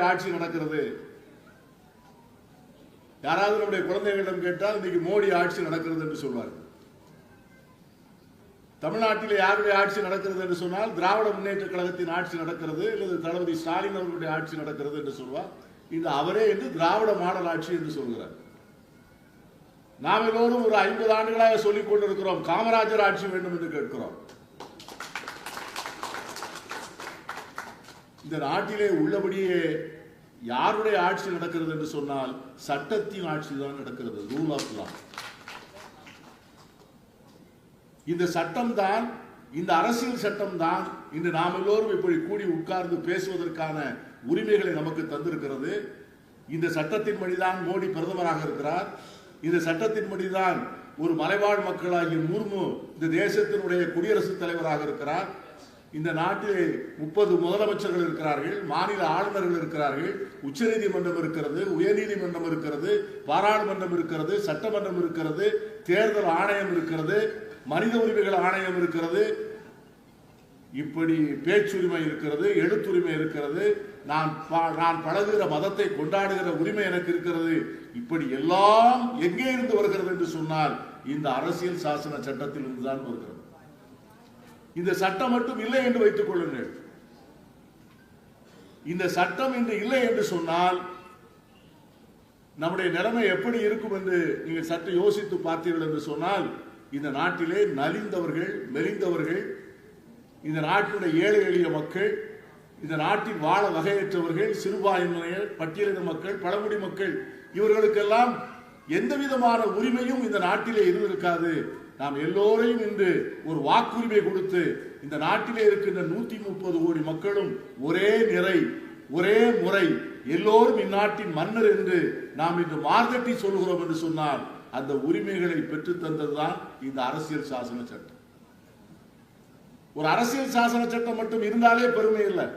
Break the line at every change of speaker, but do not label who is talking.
ஆட்சி நடக்கிறது. யாராவது நம்முடைய குழந்தைகளிடம் கேட்டால் இன்னைக்கு மோடி ஆட்சி நடக்கிறது என்று சொல்வார்கள். தமிழ்நாட்டில் யாருடைய ஆட்சி நடக்கிறது என்று சொன்னால் திராவிட முன்னேற்ற கழகத்தின் ஆட்சி நடக்கிறது, அல்லது தளபதி ஸ்டாலின் அவர்களுடைய ஆட்சி நடக்கிறது என்று சொல்வார். இந்த அவரே என்று திராவிட மாடல் ஆட்சி என்று சொல்கிறார். நாம் எல்லோரும் ஒரு 50 ஆண்டுகளாக சொல்லிக் கொண்டிருக்கிறோம், காமராஜர் ஆட்சி வேண்டும் என்று கேட்கிறோம். இந்த நாட்டிலே உள்ளபடியே யாருடைய ஆட்சி நடக்கிறது என்று சொன்னால் சட்டத்தின் ஆட்சி தான் நடக்கிறது. Rule of law. இந்த சட்டம் தான், இந்த அரசியல் சட்டம் தான் இன்று நாம் எல்லோரும் இப்படி கூடி உட்கார்ந்து பேசுவதற்கான உரிமைகளை நமக்கு தந்திருக்கிறது. இந்த சட்டத்தின்படிதான் மோடி பிரதமராக இருக்கிறார். இந்த சட்டத்தின்படிதான் ஒரு மலைவாழ் மக்களாகிய முர்மு இந்த தேசத்தினுடைய குடியரசுத் தலைவராக இருக்கிறார். இந்த நாட்டிலே 30 முதலமைச்சர்கள் இருக்கிறார்கள், மாநில ஆளுநர்கள் இருக்கிறார்கள், உச்சநீதிமன்றம் இருக்கிறது, உயர்நீதிமன்றம் இருக்கிறது, பாராளுமன்றம் இருக்கிறது, சட்டமன்றம் இருக்கிறது, தேர்தல் ஆணையம் இருக்கிறது, மனித உரிமைகள் ஆணையம் இருக்கிறது, இப்படி பேச்சுரிமை இருக்கிறது, எழுத்துரிமை இருக்கிறது, நான் பழகுகிற மதத்தை கொண்டாடுகிற உரிமை எனக்கு இருக்கிறது. இப்படி எல்லாம் எங்கே இருந்து வருகிறது என்று சொன்னால் இந்த அரசியல் சாசன சட்டத்தில் இருந்துதான் வருகிறது. இந்த சட்டம் மட்டும் இல்லை என்று வைத்துக் கொள்ளுங்கள். இந்த சட்டம் இன்று இல்லை என்று சொன்னால் நம்முடைய நிலைமை எப்படி இருக்கும் என்று நீங்கள் சற்று யோசித்து பார்த்தீர்கள் என்று சொன்னால், இந்த நாட்டிலே நலிந்தவர்கள், மெலிந்தவர்கள், இந்த நாட்டினுடைய ஏழை எளிய மக்கள், இந்த நாட்டில் வாழ வகையற்றவர்கள், சிறுபான்மையினர், பட்டியலின மக்கள், பழங்குடி மக்கள், இவர்களுக்கெல்லாம் எந்த விதமான உரிமையும் இந்த நாட்டிலே இருந்திருக்காது. நாம் எல்லோரையும் இன்று ஒரு வாக்குரிமை கொடுத்து இந்த நாட்டிலே இருக்கின்ற 130 கோடி மக்களும் ஒரே நிறை, ஒரே முறை, எல்லோரும் இந்நாட்டின் மன்னர் என்று நாம் இன்று மார்கட்டி சொல்கிறோம் என்று சொன்னால் அந்த உரிமைகளை பெற்றுத் தந்ததுதான் இந்த அரசியல் சாசன சட்டம். ஒரு அரசியல் சாசன சட்டம் மட்டும் இருந்தாலே பெருமை இல்லை.